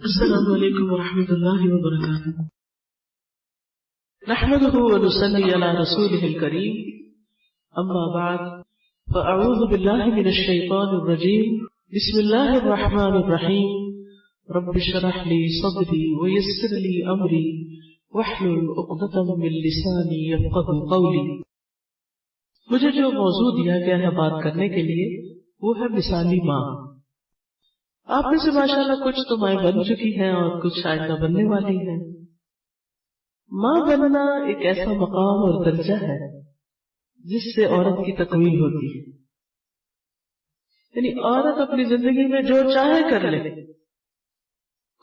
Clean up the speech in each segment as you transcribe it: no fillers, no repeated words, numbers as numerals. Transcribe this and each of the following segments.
السلام علیکم ورحمۃ اللہ وبرکاتہ نحمده ونصلي على رسوله الكريم اما بعد فاعوذ بالله من الشیطان الرجیم بسم اللہ الرحمن الرحیم رب اشرح لي صدری ويسر لي امری واحلل عقدۃ من لسانی یفقهوا قولی۔ مجھے جو موضوع دیا گیا ہے بات کرنے کے لیے وہ ہے مثالی ماں۔ آپ میں سے ماشاءاللہ کچھ تو مائیں بن چکی ہیں اور کچھ آئندہ بننے والی ہیں۔ ماں بننا ایک ایسا مقام اور درجہ ہے جس سے عورت کی تکمیل ہوتی ہے، یعنی عورت اپنی زندگی میں جو چاہے کر لے،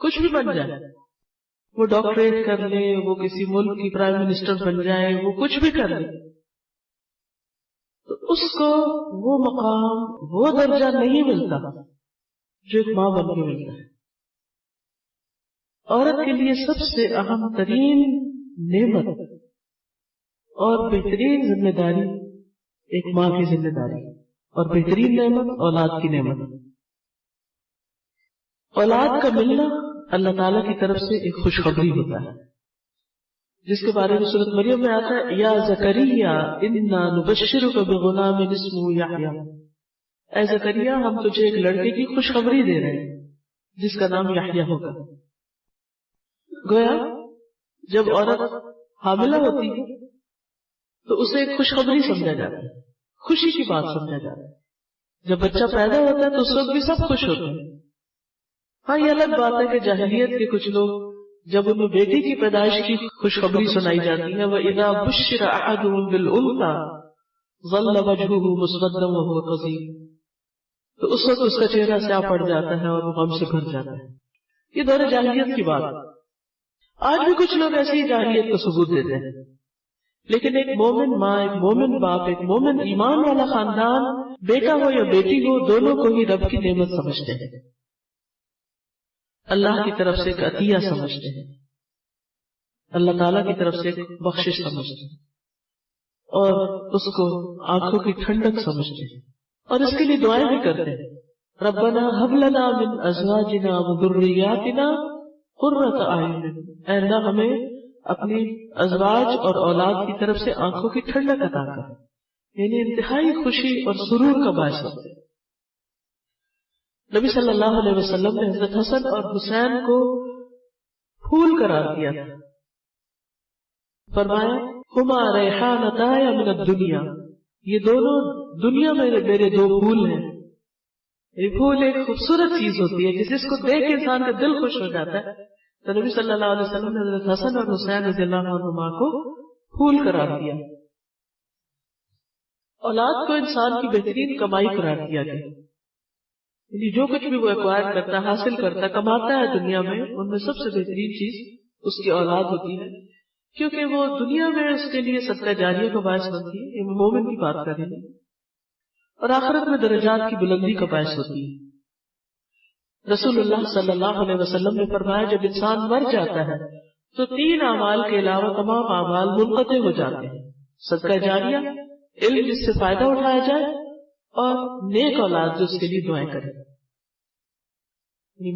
کچھ بھی بن جائے، وہ ڈاکٹریٹ کر لے، وہ کسی ملک کی پرائم منسٹر بن جائے، وہ کچھ بھی کر لے، تو اس کو وہ مقام، وہ درجہ نہیں ملتا جو ایک ماں بن کے ملتا ہے۔ عورت کے لیے سب سے اہم ترین نعمت اور بہترین ذمہ داری ایک ماں کی ذمہ داری، اور بہترین نعمت اولاد کی نعمت۔ اولاد کا ملنا اللہ تعالیٰ کی طرف سے ایک خوشخبری ہوتا ہے، جس کے بارے میں سورۃ مریم میں آتا ہے یا زکریا انا نبشرک بغلام اسمہ یحییٰ، اے زکریا ہم تجھے ایک لڑکے کی خوشخبری دے رہے ہیں جس کا نام یحییٰ ہوگا۔ گویا جب عورت حاملہ ہوتی ہے تو اسے ایک خوشخبری سمجھا جاتا ہے، خوشی کی بات سمجھا جاتا ہے۔ جب بچہ پیدا ہوتا ہے تو اس وقت بھی سب خوش ہوتے ہیں۔ ہاں یہ الگ بات ہے کہ جاہلیت کے کچھ لوگ جب انہیں بیٹی کی پیدائش کی خوشخبری سنائی جاتی ہے وَإِذَا بُشِّرَ أَحَدُهُم بِالْأُنثىٰ ظَلَّ وَجْهُهُ مُسْوَدًّا وَهُوَ كَظِيمٌ، تو اس وقت اس کا چہرہ سیاہ پڑ جاتا ہے اور وہ غم سے بھر جاتا ہے۔ یہ دور جاہلیت کی بات ہے۔ آج بھی کچھ لوگ ایسی جاہلیت کو ثبوت دیتے ہیں، لیکن ایک مومن ماں، ایک مومن باپ، ایک مومن ایمان والا خاندان، بیٹا ہو یا بیٹی ہو، دونوں کو ہی رب کی نعمت سمجھتے ہیں، اللہ کی طرف سے ایک عطیہ سمجھتے ہیں، اللہ تعالیٰ کی طرف سے ایک بخشش سمجھتے ہیں، اور اس کو آنکھوں کی ٹھنڈک سمجھتے ہیں، اور اس کے لیے دعائیں بھی کرتے ہیں ربنا هب لنا من ازواجنا وذرياتنا قرۃ اعین، اے اللہ ہمیں اپنی ازواج اور اولاد کی طرف سے آنکھوں کی ٹھنڈک عطا کر، یعنی انتہائی خوشی اور سرور کا باعث ہوتا ہے۔ نبی صلی اللہ علیہ وسلم نے حضرت حسن اور حسین کو پھول قرار دیا تھا، فرمایا ہما ریحانتایا من الدنیا، یہ دونوں دنیا میں میرے دو پھول ہیں۔ یہ پھول ایک خوبصورت چیز ہوتی ہے جس کو دیکھ کے انسان کا دل خوش ہو جاتا ہے، تو نبی صلی اللہ علیہ وسلم نے حضرت حسن اور حسین رضی اللہ عنہما کو پھول قرار دیا۔ اولاد کو انسان کی بہترین کمائی قرار دیا گیا، یعنی جو کچھ بھی وہ ایکوائر کرتا ہے، حاصل کرتا ہے، کماتا ہے دنیا میں، ان میں سب سے بہترین چیز اس کی اولاد ہوتی ہے، کیونکہ وہ دنیا میں اس کے لیے صدقہ جاریہ کا باعث بنتی ہے، یہ مومن کی بات کر رہے ہیں، اور آخرت میں درجات کی بلندی کا باعث ہوتی ہے۔ رسول اللہ صلی اللہ علیہ وسلم نے فرمایا جب انسان مر جاتا ہے تو 3 اعمال کے علاوہ تمام اعمال منقطع ہو جاتے ہیں، صدقہ جاریہ، علم جس سے فائدہ اٹھایا جائے، اور نیک اولاد جو اس کے لیے دعائیں کرے۔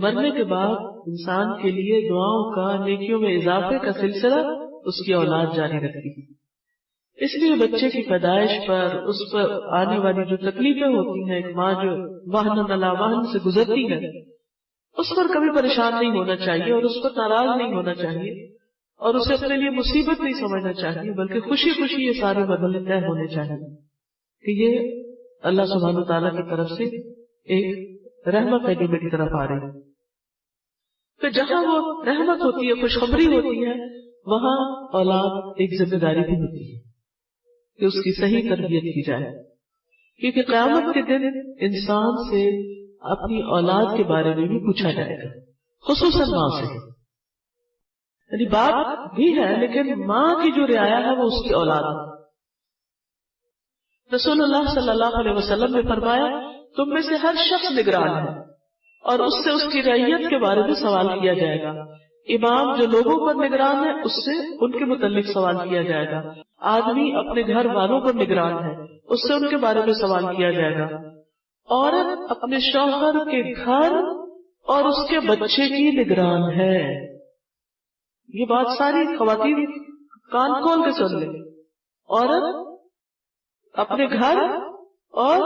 مرنے کے بعد انسان کے لیے دعاؤں کا، نیکیوں میں اضافے کا سلسلہ اس کی اولاد جاری رکھتی ہے۔ اس لیے بچے کی پیدائش پر، اس پر آنے والی جو تکلیفیں ہوتی ہیں، ایک ماں جو واہن علی واہن سے گزرتی ہے، اس پر کبھی پریشان نہیں ہونا چاہیے، اور اس پر ناراض نہیں ہونا چاہیے، اور اسے اپنے لیے مصیبت نہیں سمجھنا چاہیے، بلکہ خوشی خوشی یہ سارے مرحلے طے ہونے چاہیے کہ یہ اللہ سبحانہ تعالیٰ کی طرف سے ایک رحمت ہے جو میری طرف آ رہی ہے۔ پھر جہاں وہ رحمت ہوتی ہے، خوشخبری ہوتی ہے، وہاں اولاد ایک ذمہ داری بھی ہوتی ہے کہ اس کی صحیح تربیت کی جائے، کیونکہ قیامت کے دن انسان سے اپنی اولاد کے بارے میں بھی پوچھا جائے گا، خصوصاً ماں سے۔ یعنی باپ بھی ہے لیکن ماں کی جو رعایا ہے وہ اس کی اولاد ہے۔ رسول اللہ صلی اللہ علیہ وسلم نے فرمایا تم میں سے ہر شخص نگران ہے، اور اس سے اس کی رعیت کے بارے میں سوال کیا جائے گا۔ امام جو لوگوں پر نگران ہے اس سے ان کے متعلق سوال کیا جائے گا، آدمی اپنے گھر والوں پر نگران ہے اس سے ان کے بارے میں سوال کیا جائے گا، عورت اپنے شوہر کے گھر اور اس کے بچے کی نگران ہے. یہ بات ساری خواتین کان کھول کے سن لیں. عورت اپنے گھر اور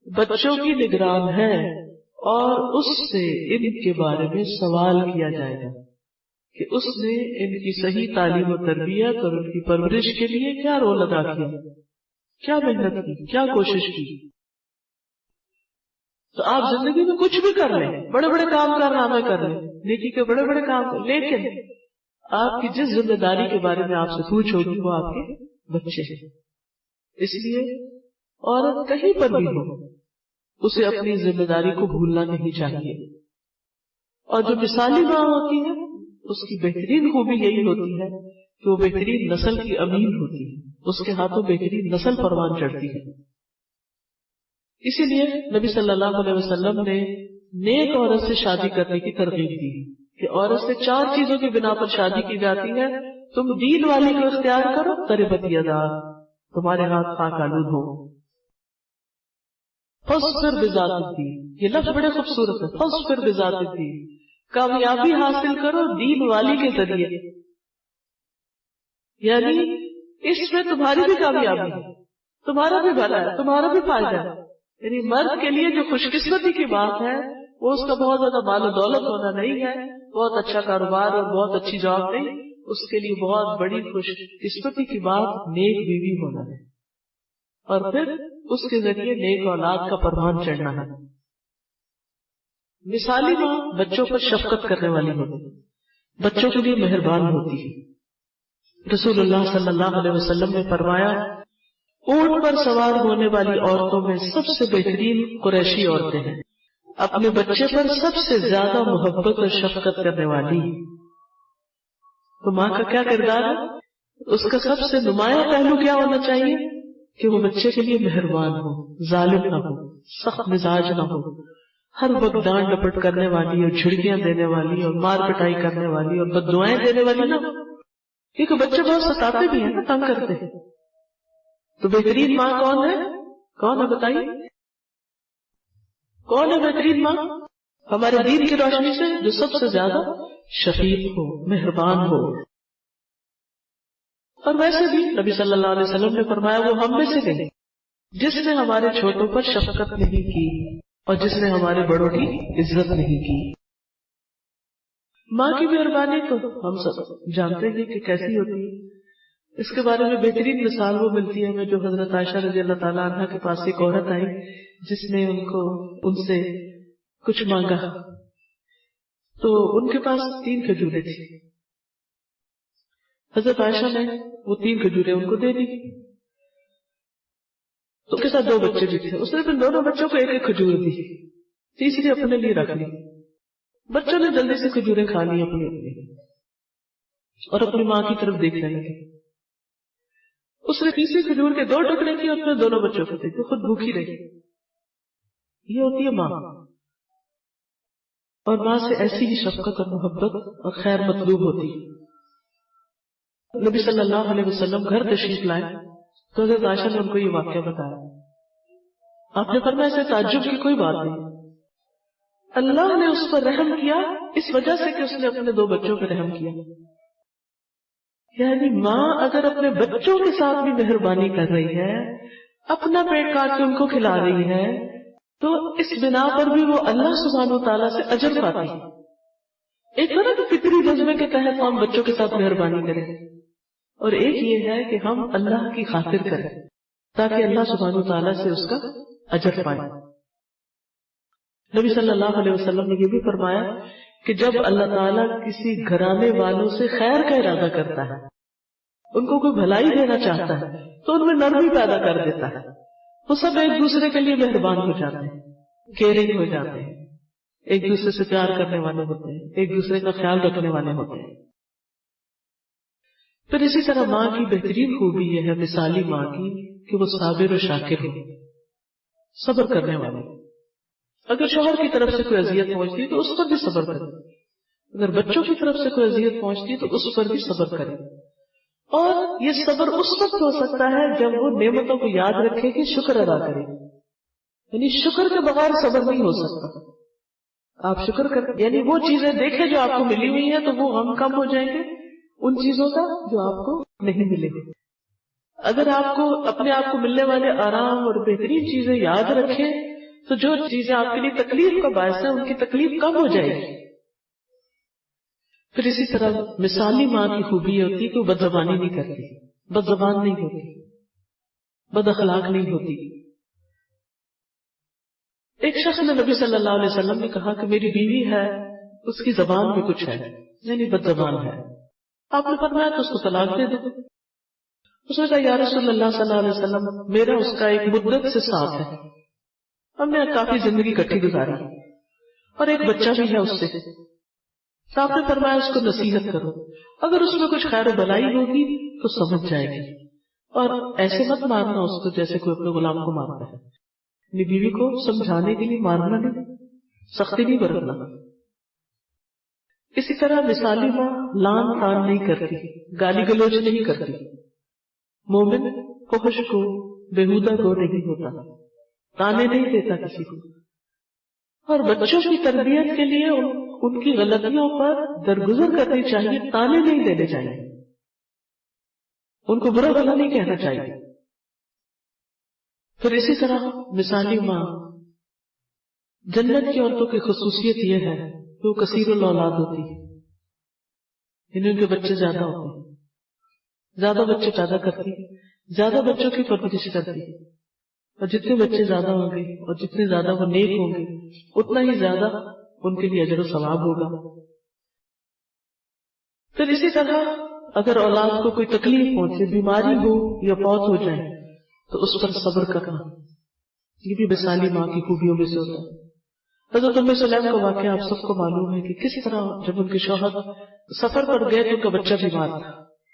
بچوں کی نگران ہے اور اس سے ان کے بارے میں سوال کیا جائے گا کہ اس نے ان کی صحیح تعلیم و تربیت اور ان کی پرورش کے لیے کیا رول ادا کیا، کیا محنت کی، کیا کوشش کی. تو آپ زندگی میں کچھ بھی کر لیں، بڑے بڑے کام کارنامے کر لیں، نیکی کے بڑے بڑے کام کر، لیکن آپ کی جس ذمہ داری کے بارے میں آپ سے پوچھ ہوگی وہ آپ کے بچے ہیں. اس لیے عورت کہیں پر بھی ہو اسے اپنی ذمہ داری کو بھولنا نہیں چاہیے. اور جو مثالی ماں ہوتی ہے اس کی بہترین خوبی یہی ہوتی ہے کہ وہ بہترین نسل کی امین ہوتی ہے، اس کے ہاتھوں بہترین نسل پروان چڑھتی ہے. اسی لیے نبی صلی اللہ علیہ وسلم نے نیک عورت سے شادی کرنے کی ترغیب دی کہ عورت سے 4 چیزوں کی بنا پر شادی کی جاتی ہے. تم دین والی کو اختیار کرو، تربت یدا، تمہارے ہاتھ پاک آلود ہو. فاصبر بذات الدین، یہ لفظ بڑے خوبصورت ہے. فاصبر بذات الدین، کامیابی حاصل کرو دین والی کے ذریعے. یعنی اس میں تمہاری بھی کامیابی ہے، تمہارا بھی بھلا ہے، تمہارا بھی فائدہ ہے. یعنی مرد کے لیے جو خوش قسمتی کی بات ہے وہ اس کا بہت زیادہ مال و دولت ہونا نہیں ہے، بہت اچھا کاروبار اور بہت اچھی جاب نہیں. اس کے لیے بہت بڑی خوش قسمتی کی بات نیک بیوی ہونا ہے اور پھر اس کے ذریعے نیک اولاد کا پروان چڑھنا ہے. مثالی ماں بچوں پر شفقت کرنے والی ہوتی ہے، بچوں کے لیے مہربان ہوتی ہے. رسول اللہ صلی اللہ علیہ وسلم نے فرمایا اونٹ پر سوار ہونے والی عورتوں میں سب سے بہترین قریشی عورتیں ہیں، اپنے بچے پر سب سے زیادہ محبت اور شفقت کرنے والی. تو ماں کا کیا کردار ہے؟ اس کا سب سے نمایاں پہلو کیا ہونا چاہیے کہ وہ بچے کے لیے مہربان ہو، ظالم نہ ہو، سخت مزاج نہ ہو، ہر وقت ڈانٹ ڈپٹ کرنے والی اور جھڑکیاں دینے والی اور مار پٹائی کرنے والی اور بددعائیں دینے والی نہ ہو، کیونکہ بچے بہت ستاتے بھی ہیں، تنگ کرتے ہیں. تو بہترین ماں کون ہے؟ کون ہے بتائیے؟ کون ہے بہترین ماں؟ ہمارے دین کی روشنی سے جو سب سے زیادہ شفیق ہو، مہربان ہو. اور ویسے بھی نبی صلی اللہ علیہ وسلم نے فرمایا وہ ہم میں سے نہیں جس نے ہمارے چھوٹوں پر شفقت نہیں کی اور جس نے ہمارے بڑوں کی عزت نہیں کی. ماں کی مہربانی تو ہم سب جانتے ہیں کہ کیسی ہوتی ہے. اس کے بارے میں بہترین مثال وہ ملتی ہے ہمیں جو حضرت عائشہ رضی اللہ تعالیٰ عنہ کے پاس ایک عورت آئی جس نے ان سے کچھ مانگا. تو ان کے پاس 3 کھجوریں تھی. حضرت عائشہ نے وہ 3 کھجوریں ان کو دے دی. تو اس کے ساتھ 2 بچے بھی تھے، اس نے پھر دونوں بچوں کو 1 کھجور دی، تیسری اپنے لیے رکھ لی. بچوں نے جلدی سے کھجوریں کھا لی اپنی اور اپنی ماں کی طرف دیکھنے لگے. اس نے تیسری کھجور کے 2 ٹکڑے کیے اور پھر دونوں بچوں کو دے، تو خود بھوکی رہی. یہ ہوتی ہے ماں، اور ماں سے ایسی ہی شفقت اور محبت اور خیر مطلوب ہوتی ہے. نبی صلی اللہ علیہ وسلم گھر تشریف لائے تو حضرت عائشہ نے ان کو یہ واقعہ بتایا. آپ نے فرمایا ایسے تعجب کی کوئی بات نہیں، اللہ نے اس پر رحم کیا اس وجہ سے کہ اس نے اپنے 2 بچوں پہ رحم کیا. یعنی ماں اگر اپنے بچوں کے ساتھ بھی مہربانی کر رہی ہے، اپنا پیٹ کاٹ کے ان کو کھلا رہی ہے، تو اس بنا پر بھی وہ اللہ سبحانہ و تعالیٰ سے اجر پاتی ہے. ایک طرح کے فطری جذبے کے تحت ہم بچوں کے ساتھ مہربانی کریں، اور ایک یہ ہے کہ ہم اللہ کی خاطر کریں تاکہ اللہ سبحانہ و تعالیٰ سے اس کا اجر پائیں. نبی صلی اللہ علیہ وسلم نے یہ بھی فرمایا کہ جب اللہ تعالیٰ کسی گھرانے والوں سے خیر کا ارادہ کرتا ہے، ان کو کوئی بھلائی دینا چاہتا ہے، تو ان میں نرمی پیدا کر دیتا ہے. وہ سب ایک دوسرے کے لیے مہربان ہو جاتے ہیں، کیئرنگ ہو جاتے ہیں، ایک دوسرے سے پیار کرنے والے ہوتے ہیں، ایک دوسرے کا خیال رکھنے والے ہوتے ہیں. پھر اسی طرح ماں کی بہترین خوبی یہ ہے مثالی ماں کی کہ وہ صابر و شاکر ہو، صبر کرنے والے. اگر شوہر کی طرف سے کوئی اذیت پہنچتی ہے تو اس پر بھی صبر کرے، اگر بچوں کی طرف سے کوئی اذیت پہنچتی ہے تو اس پر بھی صبر کرے. اور یہ صبر اس وقت ہو سکتا ہے جب وہ نعمتوں کو یاد رکھے کہ شکر ادا کرے. یعنی شکر کے بغیر صبر نہیں ہو سکتا. آپ شکر کریں، یعنی وہ چیزیں دیکھیں جو آپ کو ملی ہوئی ہیں تو وہ غم کم ہو جائیں گے ان چیزوں کا جو آپ کو نہیں ملے گی۔ اگر آپ کو اپنے آپ کو ملنے والے آرام اور بہترین چیزیں یاد رکھیں تو جو چیزیں آپ کے لیے تکلیف کا باعث ہیں ان کی تکلیف کم ہو جائے گی۔ پھر اسی طرح مثالی ماں کی خوبی ہوتی ہے کہ وہ بد زبانی نہیں کرتی، بد زبان نہیں ہوتی، بد اخلاق نہیں ہوتی۔ ایک شخص نے نبی صلی اللہ علیہ وسلم نے کہا کہ میری بیوی ہے، اس کی زبان میں کچھ ہے، یعنی بد زبان ہے، آپ نے فرمایا تو اس کو طلاق دے دو۔ اس نے کہا یا رسول اللہ صلی اللہ علیہ وسلم میرا اس کا ایک مدت سے ساتھ ہے، ہم نے کافی زندگی اکٹھی گزاری اور ایک بچہ بھی ہے اس سے، تو آپ نے فرمایا اس کو نصیحت کرو، اگر اس میں کچھ خیر و بلائی ہوگی تو سمجھ جائے گی، اور ایسے مت مارنا اس کو جیسے کوئی اپنے غلام کو مارتا ہے، اپنی بیوی کو سمجھانے کے لیے مارنا نہیں، سختی نہیں برتنا۔ اسی طرح مثالی ماں لان تان نہیں کرتی، گالی گلوچ نہیں کرتی، مومن فحش کو بےہودہ کو نہیں ہوتا، تانے نہیں دیتا کسی کو، اور بچوں کی تربیت کے لیے ان کی غلطیوں پر درگزر کرنی چاہیے، تانے نہیں دینے چاہیے، ان کو برا بھلا نہیں کہنا چاہیے۔ پھر اسی طرح مثالی ماں، جنت کی عورتوں کی خصوصیت یہ ہے کہ وہ کثیر الاولاد ہوتی ہے، یعنی ان کے بچے زیادہ ہوتے ہیں، زیادہ بچے پیدا کرتی، زیادہ بچوں کی پرورش کرتی، اور جتنے بچے زیادہ ہوں گے اور جتنے زیادہ وہ نیک ہوں گے اتنا ہی زیادہ ان کے لیے اجر و ثواب ہوگا۔ پھر اسی طرح اگر اولاد کو کوئی تکلیف پہنچے، بیماری ہو یا فوت ہو جائے تو اس پر صبر کرنا، یہ بھی مثالی ماں کی خوبیوں میں سے ہوتا ہے۔ حضرت ام سلیم کا واقعہ آپ سب کو معلوم ہے کہ کس طرح جب ان کے شوہر سفر پر گئے تو ان کا بچہ بیمار تھا،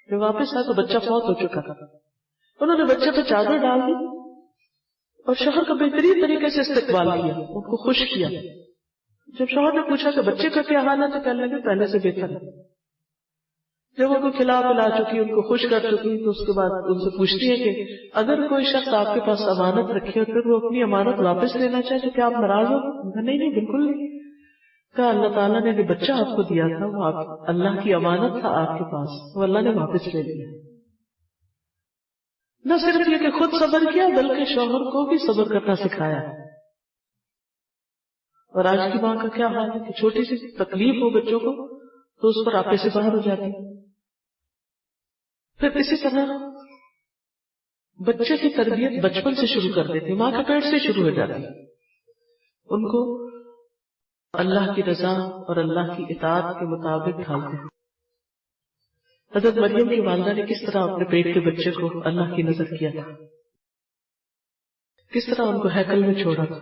جب واپس آئے تو بچہ فوت ہو چکا تھا، انہوں نے بچے پہ چادر ڈال دی اور شوہر کا بہترین طریقے سے استقبال کیا، ان کو خوش کیا۔ جب شوہر نے پوچھا کہ بچے کا کیا حال ہے تو کہنے لگے پہلے سے بہتر ہے۔ جب ان کو کھلا پلا چکی، ان کو خوش کر چکی، تو اس کے بعد ان سے پوچھتی ہے کہ اگر کوئی شخص آپ کے پاس امانت رکھے اور پھر وہ اپنی امانت واپس لینا چاہے تو کیا آپ ناراض ہو؟ نہیں نہیں بالکل نہیں۔ کہا اللہ تعالیٰ نے جو بچہ آپ کو دیا تھا وہ اللہ کی امانت تھا آپ کے پاس، وہ اللہ نے واپس لے لیا۔ نہ صرف یہ کہ خود صبر کیا بلکہ شوہر کو بھی صبر کرنا سکھایا۔ اور آج کی ماں کا کیا حال ہے کہ چھوٹی سی تکلیف ہو بچوں کو تو اس پر آپے سے باہر ہو جاتی۔ پھر اسی طرح بچے کی تربیت بچپن سے شروع کر دیتی، ماں کے پیٹ سے شروع ہو جاتی، ان کو اللہ کی رضا اور اللہ کی اطاعت کے مطابق ڈھالتے ہیں۔ حضرت مریم کی والدہ نے کس طرح اپنے پیٹ کے بچے کو اللہ کی نظر کیا تھا، کس طرح ان کو ہیکل میں چھوڑا تھا،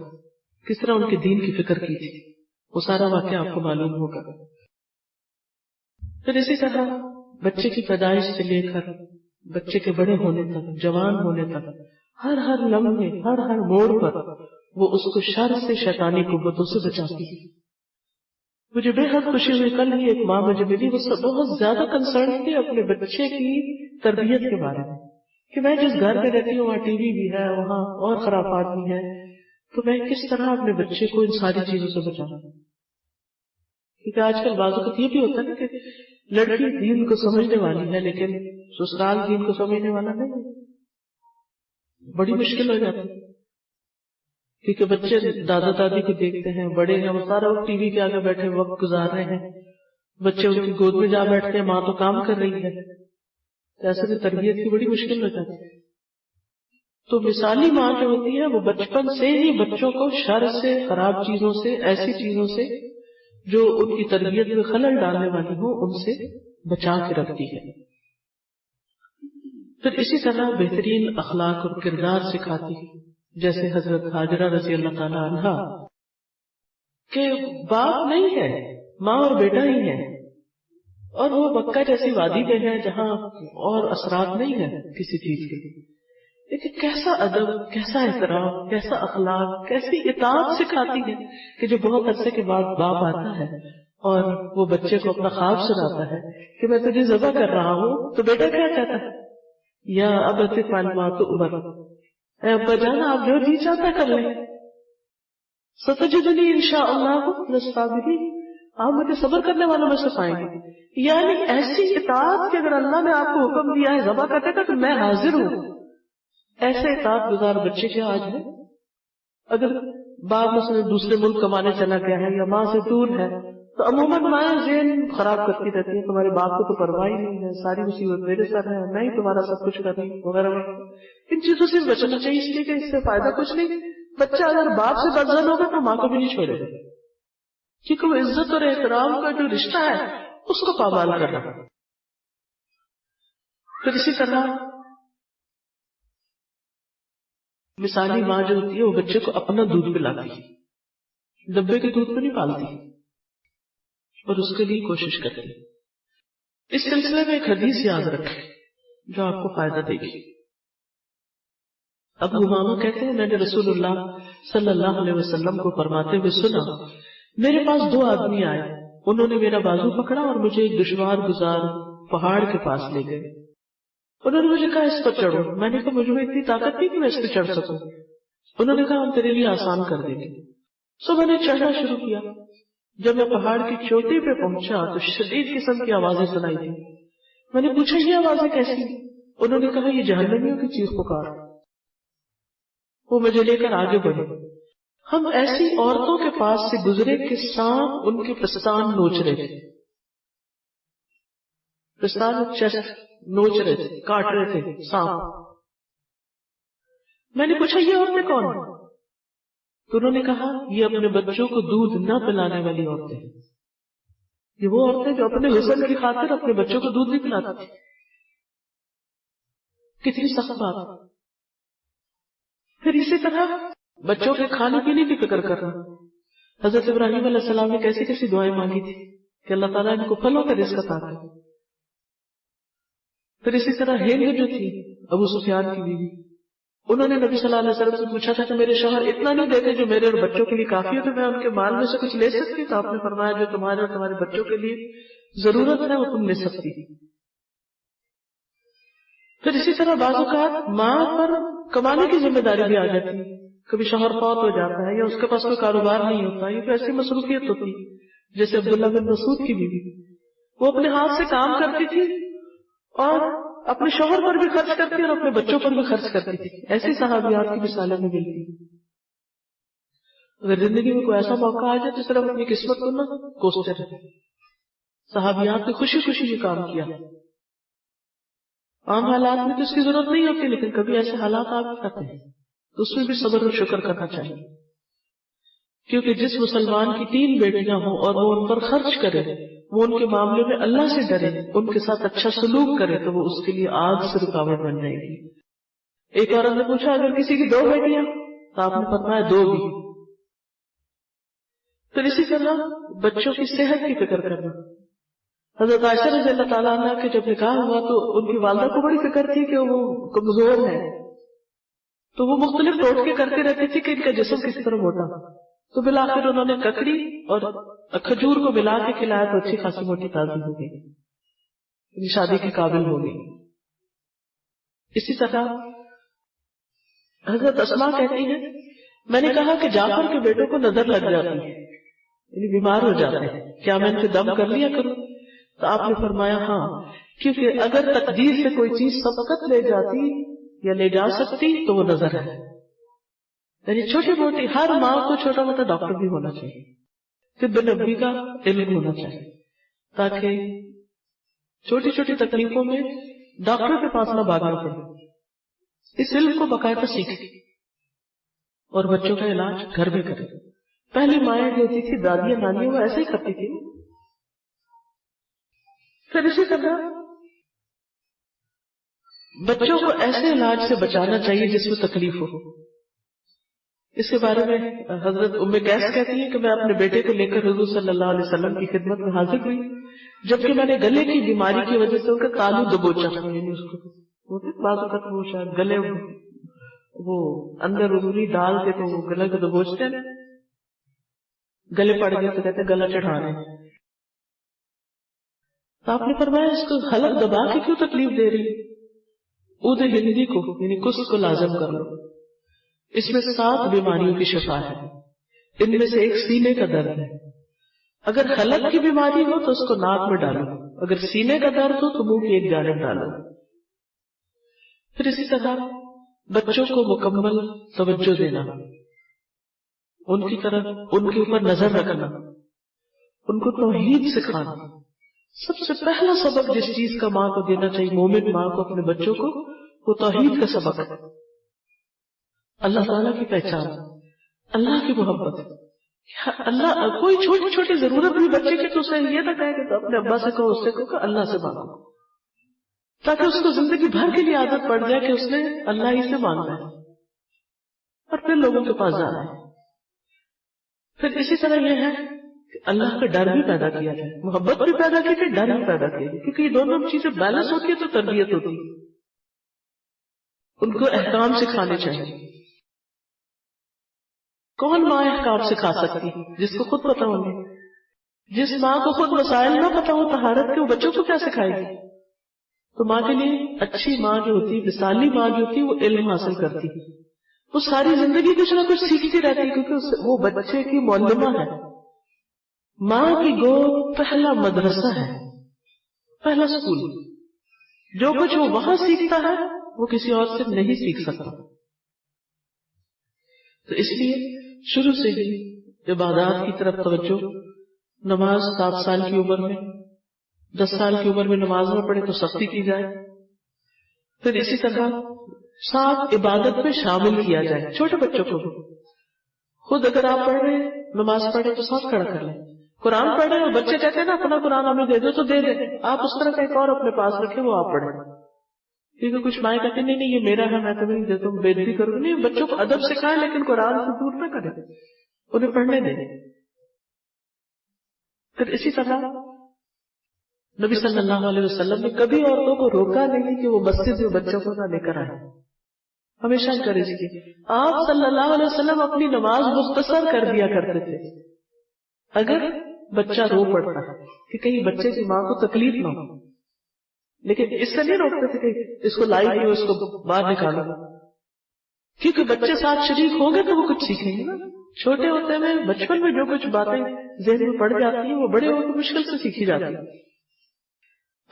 کس طرح ان کے دین کی فکر کی تھی، وہ سارا واقعہ آپ کو معلوم ہوگا۔ پھر اسی طرح بچے کی پیدائش سے لے کر بچے کے بڑے ہونے تک، جوان ہونے تک، ہر لمحے ہر موڑ پر وہ اس کو شر سے، شیطانی قوتوں سے بچاتی ہے۔ مجھے بے حد خوشی ہوئی، کل ہی ایک ماں مجھے ملی، وہ بہت زیادہ کنسرن تھی اپنے بچے کی تربیت کے بارے میں کہ میں جس گھر میں رہتی ہوں وہاں ٹی وی بھی ہے، وہاں اور خرافات بھی ہیں، تو میں کس طرح اپنے بچے کو ان ساری چیزوں سے بچاؤں۔ کیونکہ آج کل بعض اوقات یہ بھی ہوتا ہے نا کہ لڑکی دین کو سمجھنے والی ہے لیکن سسرال دین کو سمجھنے والا نہیں، بڑی مشکل ہو جاتی ہے۔ کیونکہ بچے دادا دادی کو دیکھتے ہیں، بڑے ہیں، وہ سارا وقت ٹی وی کے آگے بیٹھے وقت گزار رہے ہیں، بچے ان کی گود میں جا بیٹھتے ہیں، ماں تو کام کر رہی ہے، ایسے میں تربیت کی بڑی مشکل ہو جاتی ہے۔ تو مثالی ماں جو ہوتی ہے وہ بچپن سے ہی بچوں کو شر سے، خراب چیزوں سے، ایسی چیزوں سے جو ان کی تربیت میں خلل ڈالنے والی ہوں ان سے بچا کے رکھتی ہے۔ پھر اسی طرح بہترین اخلاق اور کردار سکھاتی ہے، جیسے حضرت ہاجرہ رضی اللہ تعالیٰ عنہا کہ باپ نہیں ہے، ماں اور بیٹا ہی ہے، اور وہ مکہ جیسی وادی میں ہے جہاں اور اثرات نہیں ہیں کسی چیز کے، لیکن کیسا ادب، کیسا احترام، کیسا اخلاق، کیسی اطاعت سکھاتی ہے کہ جو بہت عرصے کے بعد باپ آتا ہے اور وہ بچے کو اپنا خواب سناتا ہے کہ میں تجھے ذبح کر رہا ہوں، تو بیٹا کیا کہتا ہے؟ یا ابت افعل ما تؤمر، اے ابا جان آپ جو جی چاہتا کر لیں۔ ستجدنی انشاءاللہ من الصابرین، آپ مجھے صبر کرنے والوں میں سے پائیں گے. یعنی ایسی اطاعت کہ اگر اللہ نے آپ کو حکم دیا ہے ذبح کرنے کا تو میں حاضر ہوں. ایسے اطاعت گزار بچے کیا آج ہے؟ اگر باپ مثلا دوسرے ملک کمانے چلا گیا ہے یا ماں سے دور ہے تو عموماً مائیں ذہن خراب کرتی رہتی ہیں، تمہارے باپ کو تو پرواہ ہی نہیں ہے، ساری مصیبت میرے سر ہے، میں ہی تمہارا سب کچھ کر رہی ہوں وغیرہ وغیرہ. ان چیزوں سے بچنا چاہیے، اس لیے کہ اس سے فائدہ کچھ نہیں. بچہ اگر باپ سے بدزن ہوگا تو ماں کو بھی نہیں چھوڑے گا، کیونکہ وہ عزت اور احترام کا جو رشتہ ہے اس کو پامال کر رہا ہے. پھر اسی طرح مثالی ماں جو ہوتی ہے وہ بچے کو اپنا دودھ پلاتی ہے، ڈبے کے دودھ پہ نہیں پالتی اور اس کے لیے کوشش کرتی ہے. اس سلسلے میں ایک حدیث یاد رکھیں جو آپ کو فائدہ دے گی. ابو امامہ کہتے ہیں میں نے رسول اللہ صلی اللہ علیہ وسلم کو فرماتے ہوئے سنا، میرے پاس 2 آدمی آئے، انہوں نے میرا بازو پکڑا اور مجھے ایک دشوار گزار پہاڑ کے پاس لے گئے. انہوں نے مجھے کہا اس پر چڑھو. میں نے کہا مجھ میں اتنی طاقت نہیں کہ میں اس پہ چڑھ سکوں. انہوں نے کہا ہم تیرے لیے آسان کر دیں گے. سو میں نے چڑھنا شروع کیا. جب میں پہاڑ کی چوٹی پہ پہنچا تو شدید قسم کی آوازیں سنائی دی. میں نے پوچھا یہ آوازیں کیسی؟ انہوں نے کہا یہ جہنمیوں کی چیخ پکار. وہ مجھے لے کر آگے بڑھے. ہم ایسی عورتوں کے پاس سے گزرے کہ سانپ ان کے پستان نوچ رہے تھے. پستان چیسٹ نوچ رہے تھے، کاٹ رہے تھے سانپ. میں نے پوچھا یہ عورتیں کون ہیں؟ تو انہوں نے کہا یہ اپنے بچوں کو دودھ نہ پلانے والی عورتیں ہیں. یہ وہ عورتیں جو اپنے حسن کی خاطر اپنے بچوں کو دودھ نہیں پلاتی. کتنی سخت بات. پھر اسی طرح بچوں کے کھانے پینے کی فکر کرنا. حضرت ابراہیم علیہ السلام نے کیسی کیسی دعائیں مانگی تھی کہ اللہ تعالیٰ ان کو پھلوں کا رزق عطا کرے. پھر اسی طرح ہند جو تھی ابو سفیان کی بیوی، انہوں نے نبی صلی اللہ علیہ وسلم سے پوچھا تھا کہ میرے شوہر اتنا نہیں دیتے جو میرے اور بچوں کے لیے کافی ہو تو میں ان کے مال میں سے کچھ لے سکتی؟ تو آپ نے فرمایا جو تمہارے اور تمہارے بچوں کے لیے ضرورت ہے وہ تم لے سکتی. پھر اسی طرح بعض اوقات ماں پر کمانے کی ذمہ داری بھی آ جاتی ہے. کبھی شوہر فوت ہو جاتا ہے یا اس کے پاس کوئی کاروبار نہیں ہوتا، یہ تو ایسی مصروفیت ہوتی. جیسے عبداللہ بن مسعود کی بیوی، وہ اپنے ہاتھ سے کام کرتی تھی اور اپنے شوہر پر بھی خرچ کرتی اور اپنے بچوں پر بھی خرچ کرتی تھی. ایسی صحابیات کی مثالیں بھی ملتی. اگر زندگی میں کوئی ایسا موقع آ جائے تو صرف اپنی قسمت کو نہ کوستے رہے. صحابیات نے خوشی خوشی یہ کام کیا. عام حالات میں تو اس کی ضرورت نہیں ہوتی، لیکن کبھی ایسے حالات آ جاتے ہیں تو اس میں بھی صبر اور شکر کرنا چاہیے. کیونکہ جس مسلمان کی 3 بیٹیاں ہوں اور وہ ان پر خرچ کرے، وہ ان کے معاملے میں اللہ سے ڈرے، ان کے ساتھ اچھا سلوک کرے، تو وہ اس کے لیے آگ سے رکاوٹ بن جائے گی. ایک عورت نے پوچھا اگر کسی کی 2 بیٹیاں تو آپ نے فرمایا 2 بھی. پھر اسی طرح بچوں کی صحت کی فکر کرنا. حضرت عائشہ رضی اللہ تعالیٰ عنہ کے جب نکاح ہوا تو ان کی والدہ کو بڑی فکر تھی کہ وہ کمزور ہے، تو وہ مختلف ٹوٹکے کرتے رہتی تھی کہ ان کا جسم کسی طرح موٹا. تو بالآخر انہوں نے ککڑی اور کھجور کو ملا کے کھلایا تو اچھی خاصی موٹی تازی ہو گئی، شادی کے قابل ہو گئی. اسی طرح حضرت اسماء کہتی ہیں میں نے کہا کہ جعفر کے بیٹوں کو نظر لگ جاتی ہے، یعنی بیمار ہو جاتے ہیں، کیا میں ان سے دم کر لیا کروں؟ تو آپ نے فرمایا ہاں، کیونکہ اگر تقدیر سے کوئی چیز سبقت لے جاتی یا لے جا سکتی تو وہ نظر ہے. یعنی چھوٹی موٹی ہر ماں کو چھوٹا موٹا ڈاکٹر بھی ہونا چاہیے، طب نبوی کا علم ہونا چاہیے، تاکہ چھوٹی چھوٹی تکلیفوں میں ڈاکٹر کے پاس نہ بھاگنا پڑے. اس علم کو باقاعدہ سیکھے اور بچوں کا علاج گھر میں کرے. پہلی مائیں جو ہوتی تھی دادیاں نانیاں وہ ایسے ہی کرتی تھی. پھر اسی طرح بچوں کو ایسے علاج سے بچانا چاہیے جس میں تکلیف ہو. اس کے بارے میں حضرت ام قیس کہتی ہے کہ میں اپنے بیٹے کو لے کر حضور صلی اللہ علیہ وسلم کی خدمت میں حاضر ہوئی، جبکہ میں نے گلے کی بیماری کی وجہ سے ان کا تالو دبوچا، یعنی اس کو بعض اوقات وہ شاید گلے وہ اندر انگلی ڈال کے تو وہ گلے کو دبوچتے ہیں، گلے پڑ گئے تو کہتے گلا چڑھا رہے ہیں. تو آپ نے فرمایا اس کو حلق دبا کے کیوں تکلیف دے رہی؟ عود ہندی کو یعنی کس کو لازم کر لو، اس میں 7 بیماریوں کی شفا ہے. ان میں سے ایک سینے کا درد ہے، اگر حلق کی بیماری ہو تو اس کو ناک میں ڈالو، اگر سینے کا درد ہو تو منہ کی ایک جانب ڈالو۔ پھر اسی طرح بچوں کو مکمل توجہ دینا، ان کی طرف ان کے اوپر نظر رکھنا، ان کو توحید سکھانا۔ سب سے پہلا سبق جس چیز کا ماں کو دینا چاہیے، مومن ماں کو اپنے بچوں کو، وہ توحید کا سبق ہے، اللہ تعالیٰ کی پہچان، اللہ کی محبت۔ اللہ کوئی چھوٹی چھوٹی ضرورت بھی بچے کی تو اسے یہ نہ کہے کہ اپنے ابا سے کہو، اس سے کہو کہ اللہ سے مانگو، تاکہ اس کو زندگی بھر کے لیے عادت پڑ جائے کہ اس نے اللہ ہی سے مانگنا ہے اور پھر لوگوں کے پاس جانا ہے۔ پھر اسی طرح یہ ہے کہ اللہ کا ڈر بھی پیدا کیا جائے، محبت بھی پیدا کی جائے، ڈر بھی پیدا کیا جائے، کیونکہ یہ دونوں چیزیں بیلنس ہوتی ہے تو تربیت ہوتی ہے۔ ان کو احکام سکھانے چاہیے۔ کون ماں احکام سکھا سکتی ہے؟ جس کو خود پتہ ہوں گے۔ جس ماں کو خود مسائل نہ پتہ ہو طہارت کے، وہ بچوں کو کیا سکھائے گی؟ تو ماں کے لیے اچھی ماں جو ہوتی ہے، مثالی ماں جو ہوتی ہے، وہ علم حاصل کرتی ہے، وہ ساری زندگی کچھ نہ کچھ سیکھتی رہتی ہے، کیونکہ وہ بچے کی معلمہ ہے۔ ماں کی گود پہلا مدرسہ ہے، پہلا اسکول۔ جو کچھ وہ وہاں سیکھتا ہے وہ کسی اور سے نہیں سیکھ سکتا۔ تو اس لیے شروع سے ہی عبادات کی طرف توجہ، نماز 7 سال کی عمر میں، 10 سال کی عمر میں نماز نہ پڑھے تو سختی کی جائے۔ پھر اسی طرح ساتھ عبادت میں شامل کیا جائے چھوٹے بچوں کو۔ خود اگر آپ پڑھ رہے ہیں نماز پڑھے تو ساتھ کھڑا کر لیں، قرآن پڑھ رہے ہیں اور بچے کہتے ہیں نا اپنا قرآن ہمیں دے دو تو دے دیں، آپ اس طرح کا ایک اور اپنے پاس رکھیں، وہ آپ پڑھیں۔ کیونکہ کچھ مائیں کہتے ہیں نہیں نہیں یہ میرا ہے، میں تمہیں نہیں دیتا ہوں، بےعزتی کروں۔ نہیں، بچوں کو ادب سکھائیں لیکن قرآن سے دور نہ کریں، انہیں پڑھنے دیں۔ پھر اسی طرح نبی صلی اللہ علیہ وسلم نے کبھی عورتوں کو روکا نہیں کہ وہ مسجد میں بچوں کو نہ لے کر آئے، ہمیشہ انکریج کیے۔ آپ صلی اللہ علیہ وسلم اپنی نماز مختصر کر دیا کرتے تھے اگر بچہ رو پڑتا ہے کہ کہیں بچے کی ماں کو تکلیف نہ ہو، لیکن اس سے نہیں روکتے تھے کہ اس کو لائی کیوں، اس کو باہر نکالو، کیونکہ بچے ساتھ شریک ہوں گے تو وہ کچھ سیکھیں گے نا۔ چھوٹے ہوتے میں بچپن میں جو کچھ باتیں ذہن میں پڑ جاتی ہیں وہ بڑے ہو کے مشکل سے سیکھی جاتی ہیں۔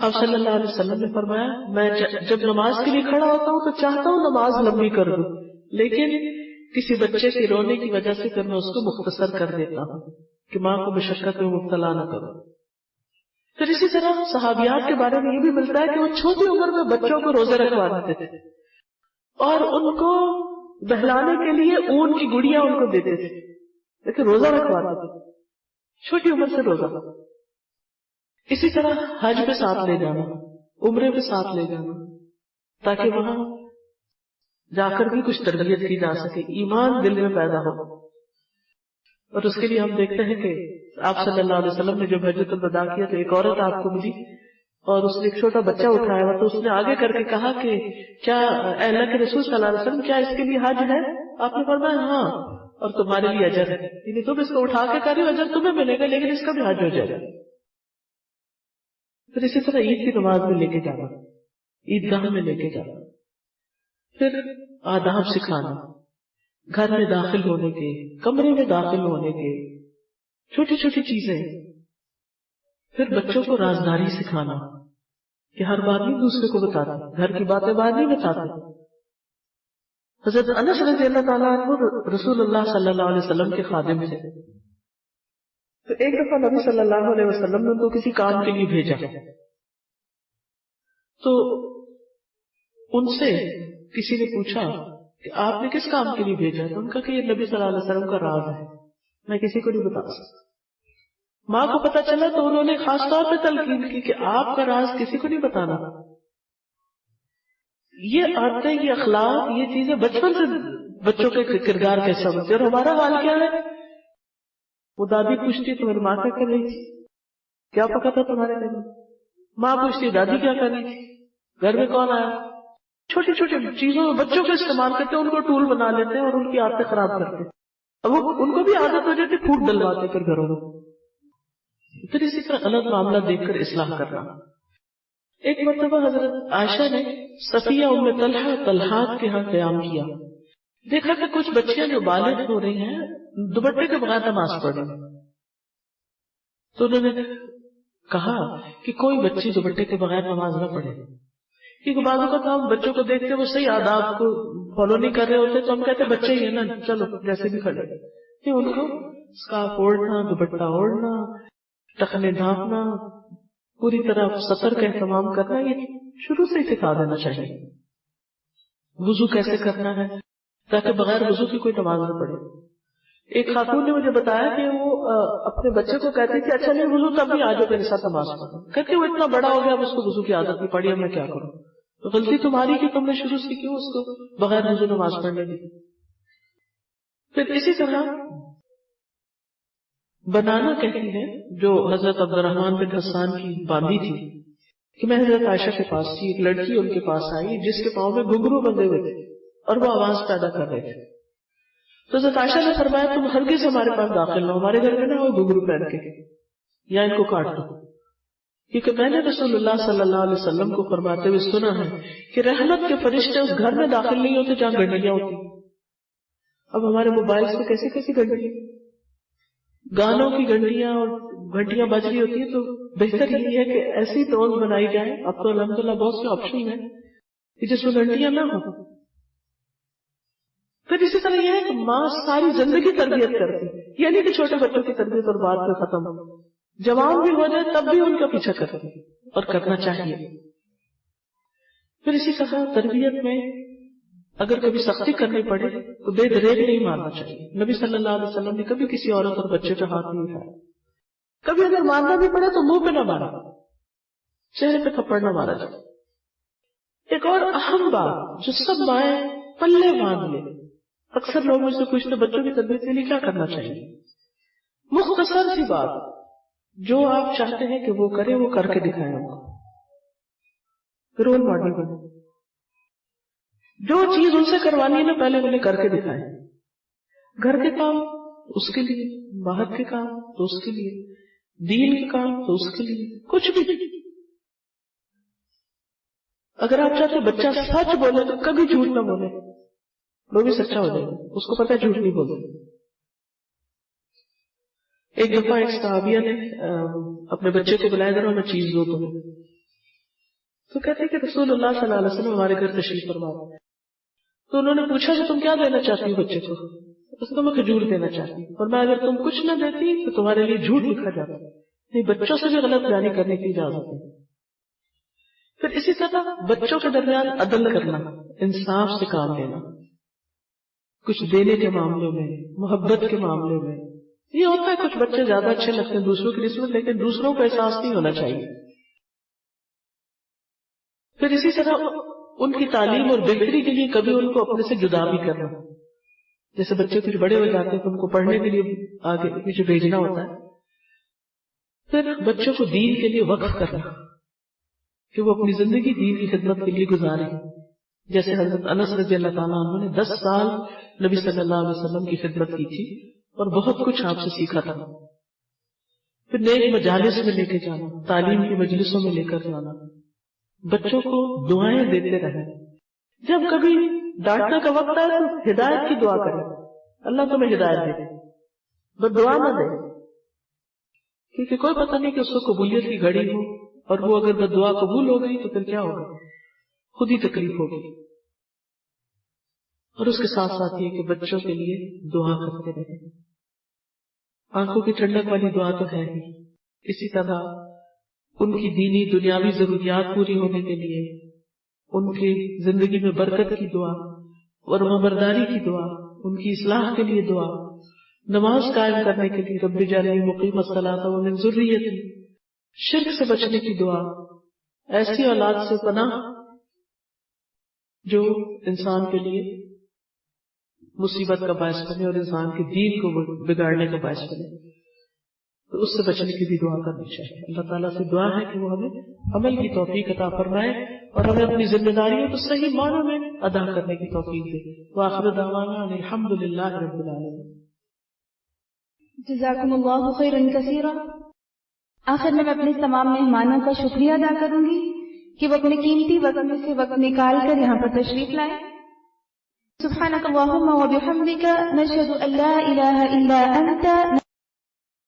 آپ صلی اللہ علیہ وسلم نے فرمایا میں جب نماز کے لیے کھڑا ہوتا ہوں تو چاہتا ہوں نماز لمبی کر دوں، لیکن کسی بچے کے رونے کی وجہ سے پھر میں اس کو مختصر کر دیتا ہوں کہ ماں کو مشقت میں مبتلا نہ کروں۔ پھر اسی طرح صحابیات کے بارے میں یہ بھی ملتا ہے کہ وہ چھوٹی عمر میں بچوں کو روزے رکھوا دیتے تھے اور ان کو بہلانے کے لیے اون کی گڑیاں ان کو دیتے تھے، لیکن روزہ رکھواتے تھے چھوٹی عمر سے روزہ۔ اسی طرح حج پہ ساتھ لے جانا، عمرے پہ ساتھ لے جانا، تاکہ وہاں جا کر بھی کچھ تربیت کی جا سکے، ایمان دل میں پیدا ہو۔ اور اس کے لیے ہم دیکھتے ہیں کہ آپ صلی اللہ علیہ وسلم نے جب حجۃ الوداع کیا تو ایک عورت آپ کو ملی اور اس نے ایک چھوٹا بچہ اٹھایا ہوا، تو اس نے آگے کر کے کہا کہ کیا اے اللہ کے رسول صلی اللہ علیہ وسلم کیا اس کے لیے حج ہے؟ آپ نے فرمایا ہاں، اور تمہارے لیے اجر ہے، یعنی تم اس کو اٹھا کے کر رہی ہو، اجر تمہیں ملے گا لیکن اس کا بھی حج ہو جائے گا۔ پھر اسی طرح عید کی نماز میں لے کے جانا، عیدگاہ میں لے کے جانا، پھر آداب سکھانا، گھر میں داخل ہونے کے، کمرے میں داخل ہونے کے، چھوٹی چھوٹی چیزیں۔ پھر بچوں کو رازداری سکھانا کہ ہر بات نہیں دوسرے کو بتاتے، گھر کی باتیں باہر نہیں بتاتے۔ حضرت انس رضی اللہ تعالیٰ عنہ رسول اللہ صلی اللہ علیہ وسلم کے خادم تھے، تو ایک دفعہ نبی صلی اللہ علیہ وسلم نے ان کو کسی کام کے لیے بھیجا، تو ان سے کسی نے پوچھا کہ آپ نے کس کام کے لیے بھیجا؟ تو ان کا کہ یہ نبی صلی اللہ علیہ وسلم کا راز ہے، میں کسی کو نہیں بتا سکتا۔ ماں کو پتا چلا تو انہوں نے خاص طور پہ تلقین کی کہ آپ کا راز کسی کو نہیں بتانا۔ یہ عادتیں، یہ اخلاق، یہ چیزیں بچپن سے بچوں کے کردار کا حصہ ہوتی ہے۔ اور ہمارا حال کیا ہے؟ وہ دادی پوچھتی تمہاری ماں کیا کر رہی تھی، کیا پکا تھا تمہارے گھر میں؟ ماں پوچھتی دادی کیا کر رہی تھی، گھر میں کون آیا؟ چھوٹی چھوٹی چیزوں میں بچوں کو استعمال کرتے ہیں، ان کو ٹول بنا لیتے ہیں اور ان کی عادتیں خراب کرتے ہیں۔ اب ان کو بھی عادت ہو جاتی پھوٹ ڈلواتے پھر گھروں میں۔ پھر اسی طرح غلط معاملہ دیکھ کر اصلاح کرنا۔ ایک مرتبہ حضرت عائشہ نے صفیہ ام طلحہ طلحات کے ہاں قیام کیا دیکھا کہ کچھ بچیاں جو بالغ ہو رہی ہیں دوپٹے کے بغیر نماز پڑھ رہی ہیں، تو انہوں نے کہا کہ کوئی بچی دوپٹے کے بغیر نماز نہ پڑھے، کیونکہ بعض اوقات ہم بچوں کو دیکھتے وہ صحیح آداب کو فالو نہیں کر رہے ہوتے تو ہم کہتے بچے ہی ہے نا چلو جیسے بھی کھڑے، کہ ان کو اسکارف اوڑھنا، دوپٹہ اوڑھنا، ٹخنے ڈھانپنا، پوری طرح سطر کا اہتمام کرنا، یہ شروع سے ہی سکھا دینا چاہیے۔ وضو کیسے کرنا ہے تاکہ بغیر وضو کی کوئی نماز نہ پڑھے۔ ایک خاتون نے مجھے بتایا کہ وہ اپنے بچے کو کہتی تھی اچھا نہیں وضو تب بھی آ جاؤ میرے ساتھ نماز پڑھو، کہتے وہ اتنا بڑا ہو گیا اب اس کو وضو کی عادت نہیں پڑی، اب میں کیا کروں؟ تو غلطی تمہاری کہ تم نے شروع سے کیوں اس کو بغیر وضو نماز پڑھنے دی۔ پھر اسی طرح بنانا کہتی ہے جو حضرت عبد الرحمن بن حسان کی باندھی تھی کہ میں حضرت عائشہ کے پاس تھی، ایک لڑکی ان کے پاس آئی جس کے پاؤں میں گھنگرو بندھے ہوئے تھے اور وہ آواز پیدا کر رہے تھے، تو حضرت عائشہ نے فرمایا تم ہرگز ہمارے پاس داخل نہ ہو، ہمارے گھر میں نہ ہو گھنگرو پہن کے، یا ان کو کاٹ دو، کیونکہ میں نے رسول اللہ صلی اللہ علیہ وسلم کو فرماتے ہوئے سنا ہے کہ رحمت کے فرشتے اس گھر میں داخل نہیں ہوتے جہاں گھنٹیاں ہوتی۔ اب ہمارے موبائل سے کیسی کیسی گھنٹیاں، گانوں کی گھنٹیاں اور گھنٹیاں بج رہی ہوتی ہیں، تو بہتر یہی ہے کہ ایسی ٹون بنائی جائے، اب تو الحمدللہ بہت سے آپشن ہیں کہ جس میں گھنٹیاں نہ ہوں۔ پھر اسی طرح یہ ہے کہ ماں ساری زندگی تربیت کرتی ہے، یعنی کہ چھوٹے بچوں کی تربیت اور بعد میں ختم ہو، جوان بھی ہو جائے تب بھی ان کا پیچھا کرتی اور کرنا چاہیے۔ پھر اسی طرح تربیت میں اگر کبھی سختی کرنی پڑے تو بے دریغ نہیں مارنا چاہیے۔ نبی صلی اللہ علیہ وسلم نے کبھی کسی عورت اور بچے پہ ہاتھ نہیں اٹھایا، کبھی اگر مارنا بھی پڑے تو منہ پہ نہ مارا، چہرے پہ تھپڑ نہ مارا جائے۔ ایک اور اہم بات جو سب مائیں پلے باندھ لیں، اکثر لوگ مجھ سے پوچھتے بچوں کی تربیت کے لیے کیا کرنا چاہیے؟ مختصر سی بات، جو آپ چاہتے ہیں کہ وہ کرے وہ کر کے دکھائیں، رول ماڈل بنے، جو چیز ان سے کروانی ہے نا پہلے انہیں کر کے دکھائیں۔ گھر کے کام اس کے لیے، باہر کے کام تو اس کے لیے، دین کے کام تو اس کے لیے، کچھ بھی۔ اگر آپ چاہتے بچہ سچ بولے تو کبھی جھوٹ نہ بولے، وہ بھی سچا ہو جائے، اس کو پتہ ہے جھوٹ نہیں بولے۔ ایک دفعہ ایک صحابیہ نے اپنے بچے کو بلایا ذرا میں چیز دو تمہیں، تو کہتے کہ رسول اللہ صلی اللہ علیہ وسلم ہمارے گھر تشریف فرما، تو انہوں نے پوچھا کہ تم کیا دینا چاہتی ہو بچے کو؟ اس کو میں کھجور دینا چاہتی ہوں، اور میں اگر تم کچھ نہ دیتی تو تمہارے لیے جھوٹ لکھا جاتا، نہیں بچوں سے بھی غلط بیانی کرنے کی اجازت ہے۔ پھر اسی طرح بچوں کے درمیان عدل کرنا، انصاف سے کام لینا، کچھ دینے کے معاملے میں، محبت کے معاملے میں۔ یہ ہوتا ہے کچھ بچے زیادہ اچھے لگتے ہیں دوسروں کی نسبت، لیکن دوسروں کو احساس نہیں ہونا چاہیے۔ پھر اسی طرح ان کی تعلیم اور بہتری کے لیے کبھی ان کو اپنے سے جدا بھی کرنا، جیسے بچے کچھ بڑے ہو جاتے ہیں تو ان کو پڑھنے کے لیے آگے پیچھے بھیجنا ہوتا ہے۔ پھر بچوں کو دین کے لیے وقف کرنا کہ وہ اپنی زندگی دین کی خدمت کے لیے گزارے، جیسے حضرت انس رضی اللہ تعالیٰ عنہ نے 10 سال نبی صلی اللہ علیہ وسلم کی خدمت کی تھی اور بہت کچھ آپ سے سیکھا تھا۔ پھر نیک مجالس میں لے کے جانا، تعلیم کی مجلسوں میں لے کر جانا، بچوں کو دعائیں دیتے رہے، جب کبھی ڈانٹنے کا وقت آئے تو ہدایت کی دعا کریں، اللہ تمہیں ہدایت دے، بس دعا نہ دے، کیونکہ کوئی پتہ نہیں کہ اس کو قبولیت کی گھڑی ہو، اور وہ اگر بد دعا قبول ہو گئی تو پھر کیا ہوگا، خود ہی تکلیف ہوگی۔ اور اس کے ساتھ ساتھ یہ کہ بچوں کے لیے دعا کرتے رہیں، آنکھوں کی ٹھنڈک والی دعا تو ہے ہی، اسی طرح ان کی دینی دنیاوی ضروریات پوری ہونے کے لیے، ان کی زندگی میں برکت کی دعا اور فرمانبرداری کی دعا، ان کی اصلاح کے لیے دعا، نماز قائم کرنے کے لیے رب اجعلنی مقیم الصلاۃ ومن ذریتی، شرک سے بچنے کی دعا، ایسی اولاد سے پناہ جو انسان کے لیے مصیبت کا باعث بنے اور انسان کے دین کو بگاڑنے کا باعث بنے، تو اس سے بچنے کی بھی دعا کرنی چاہیے۔ اللہ تعالیٰ سے دعا ہے کہ وہ ہمیں عمل کی توفیق عطا فرمائے اور ہمیں اپنی ذمہ داریوں کو صحیح معنوں میں ادا کرنے کی توفیق دے۔ وآخر دعوانا ان الحمد للہ رب العالمین۔ جزاکم اللہ خیرا کثیرا۔ آخر میں اپنے تمام مہمانوں کا شکریہ ادا کروں گی کہ وہ اپنے قیمتی وقت میں سے وقت نکال کر یہاں پر تشریف لائے۔ سبحانك اللهم وبحمدك نشهد أن لا إله إلا أنت